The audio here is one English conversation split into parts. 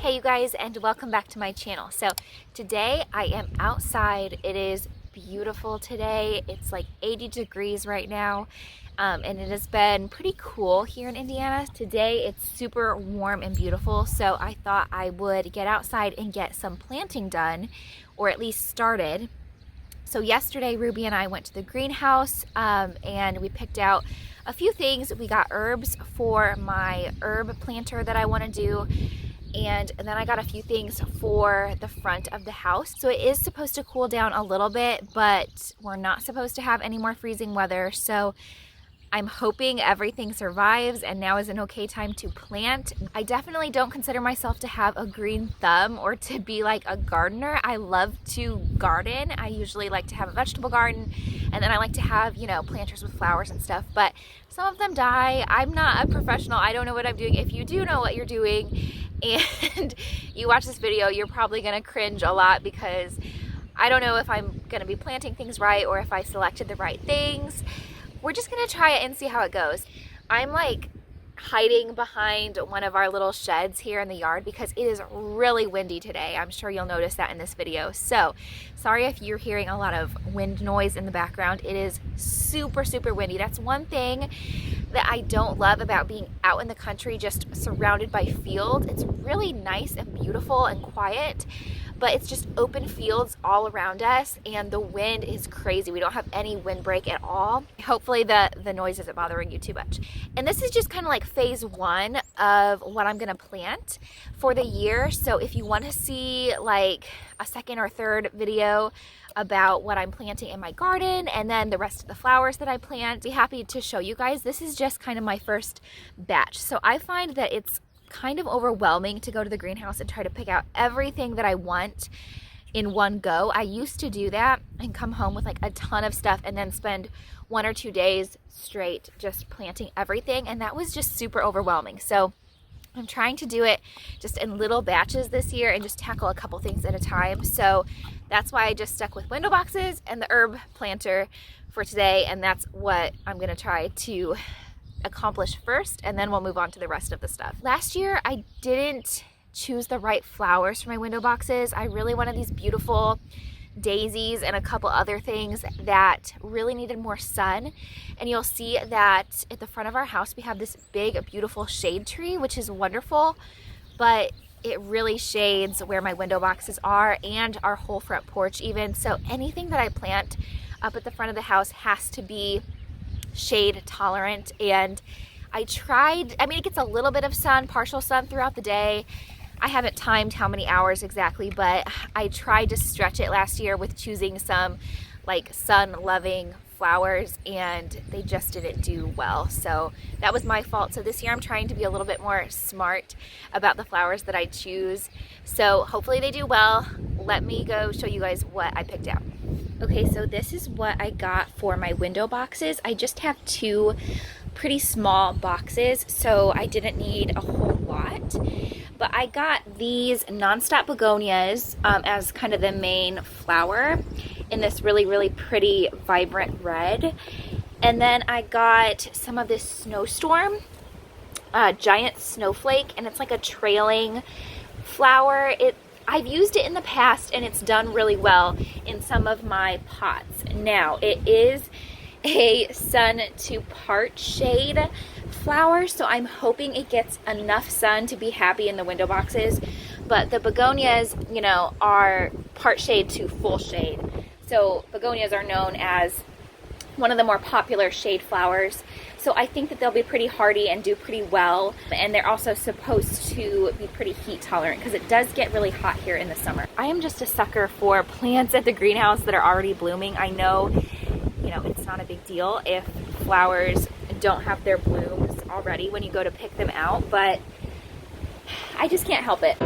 Hey you guys, and welcome back to my channel. So today I am outside. It is beautiful today. It's like 80 degrees right now, and it has been pretty cool here in Indiana. Today it's super warm and beautiful, so I thought I would get outside and get some planting done, or at least started. So yesterday Ruby and I went to the greenhouse and we picked out a few things. We got herbs for my herb planter that I want to do. And then I got a few things for the front of the house. So it is supposed to cool down a little bit, but we're not supposed to have any more freezing weather. So I'm hoping everything survives and now is an okay time to plant. I definitely don't consider myself to have a green thumb or to be like a gardener. I love to garden. I usually like to have a vegetable garden, and then I like to have, you know, planters with flowers and stuff, but some of them die. I'm not a professional. I don't know what I'm doing. If you do know what you're doing and you watch this video, you're probably gonna cringe a lot because I don't know if I'm gonna be planting things right or if I selected the right things. We're just gonna try it and see how it goes. I'm like hiding behind one of our little sheds here in the yard because it is really windy today. I'm sure you'll notice that in this video. So sorry if you're hearing a lot of wind noise in the background. It is super, super windy. That's one thing that I don't love about being out in the country, just surrounded by fields. It's really nice and beautiful and quiet, but it's just open fields all around us and the wind is crazy. We don't have any windbreak at all. Hopefully the noise isn't bothering you too much. And this is just kind of like phase one of what I'm gonna plant for the year. So if you want to see like a second or third video about what I'm planting in my garden and then the rest of the flowers that I plant, be happy to show you guys. This is just kind of my first batch. So I find that it's kind of overwhelming to go to the greenhouse and try to pick out everything that I want in one go. I used to do that and come home with like a ton of stuff and then spend 1 or 2 days straight just planting everything, and that was just super overwhelming. So I'm trying to do it just in little batches this year and just tackle a couple things at a time. So that's why I just stuck with window boxes and the herb planter for today, and that's what I'm gonna try to accomplish first, and then we'll move on to the rest of the stuff. Last year I didn't choose the right flowers for my window boxes. I really wanted these beautiful daisies and a couple other things that really needed more sun, and you'll see that at the front of our house we have this big beautiful shade tree, which is wonderful, but it really shades where my window boxes are and our whole front porch even. So anything that I plant up at the front of the house has to be shade tolerant. And I tried, I mean, it gets a little bit of sun, partial sun throughout the day. I haven't timed how many hours exactly, but I tried to stretch it last year with choosing some like sun-loving flowers, and they just didn't do well. So that was my fault. So this year I'm trying to be a little bit more smart about the flowers that I choose. So hopefully they do well. Let me go show you guys what I picked out. Okay, so this is what I got for my window boxes. I just have 2 pretty small boxes, so I didn't need a whole lot. But I got these nonstop begonias as kind of the main flower in this really, really pretty vibrant red. And then I got some of this snowstorm, giant snowflake, and it's like a trailing flower. I've used it in the past and it's done really well in some of my pots. Now it is a sun to part shade flower, so I'm hoping it gets enough sun to be happy in the window boxes. But the begonias, you know, are part shade to full shade. So begonias are known as one of the more popular shade flowers. So I think that they'll be pretty hardy and do pretty well. And they're also supposed to be pretty heat tolerant because it does get really hot here in the summer. I am just a sucker for plants at the greenhouse that are already blooming. I know, you know, it's not a big deal if flowers don't have their blooms already when you go to pick them out, but I just can't help it.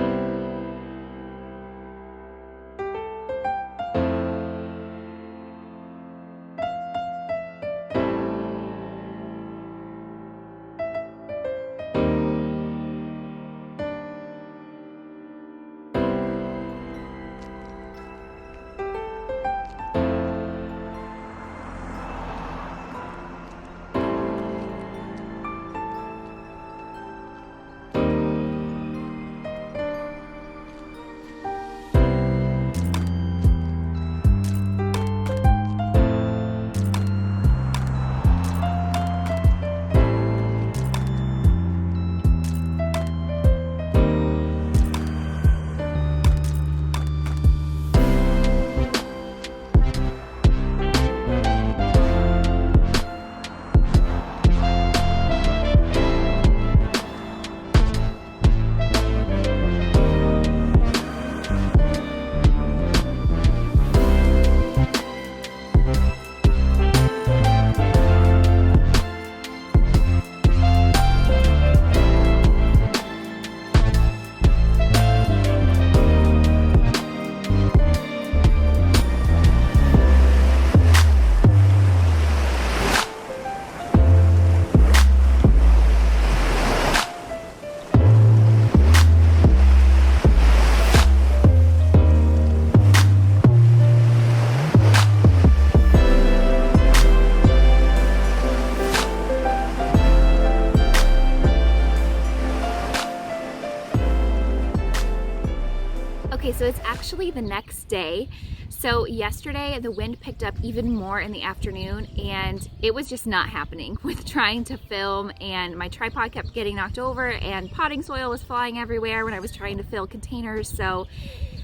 Okay, so it's actually the next day. So yesterday the wind picked up even more in the afternoon and it was just not happening with trying to film, and my tripod kept getting knocked over and potting soil was flying everywhere when I was trying to fill containers. So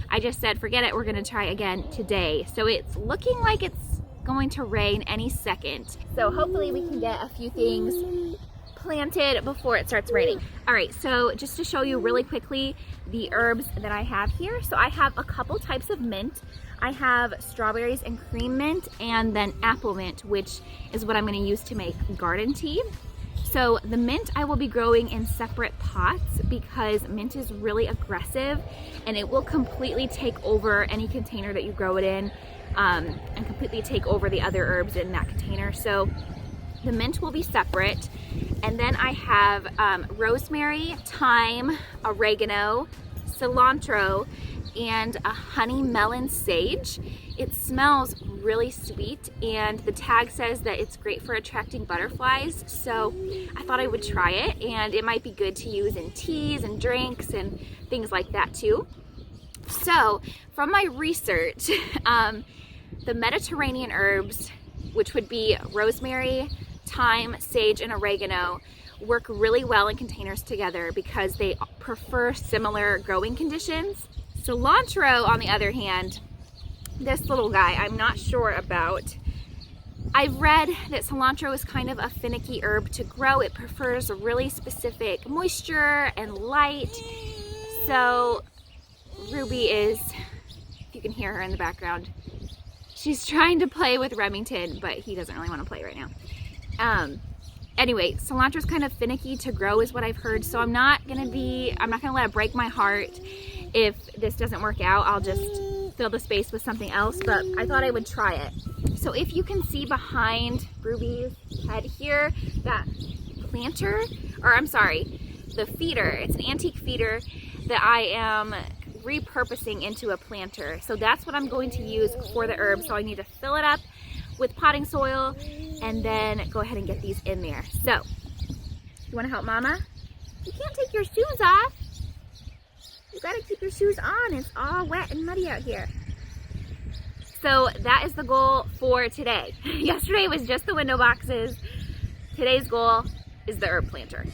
I just said, forget it, we're gonna try again today. So it's looking like it's going to rain any second. So hopefully we can get a few things planted before it starts raining. All right, so just to show you really quickly the herbs that I have here. So I have a couple types of mint. I have strawberries and cream mint, and then apple mint, which is what I'm gonna use to make garden tea. So the mint I will be growing in separate pots because mint is really aggressive and it will completely take over any container that you grow it in, and completely take over the other herbs in that container. So the mint will be separate. And then I have rosemary, thyme, oregano, cilantro, and a honey melon sage. It smells really sweet and the tag says that it's great for attracting butterflies. So I thought I would try it, and it might be good to use in teas and drinks and things like that too. So from my research, the Mediterranean herbs, which would be rosemary, thyme, sage, and oregano, work really well in containers together because they prefer similar growing conditions. Cilantro, on the other hand, this little guy, I'm not sure about. I've read that cilantro is kind of a finicky herb to grow. It prefers a really specific moisture and light. So Ruby is, if you can hear her in the background, she's trying to play with Remington, but he doesn't really want to play right now. Anyway, cilantro is kind of finicky to grow is what I've heard, so I'm not gonna let it break my heart if this doesn't work out. I'll just fill the space with something else, but I thought I would try it. So if you can see behind Ruby's head here, that planter, or I'm sorry, the feeder, it's an antique feeder that I am repurposing into a planter. So that's what I'm going to use for the herbs. So I need to fill it up with potting soil and then go ahead and get these in there. So, you wanna help Mama? You can't take your shoes off. You gotta keep your shoes on. It's all wet and muddy out here. So that is the goal for today. Yesterday was just the window boxes. Today's goal is the herb planter.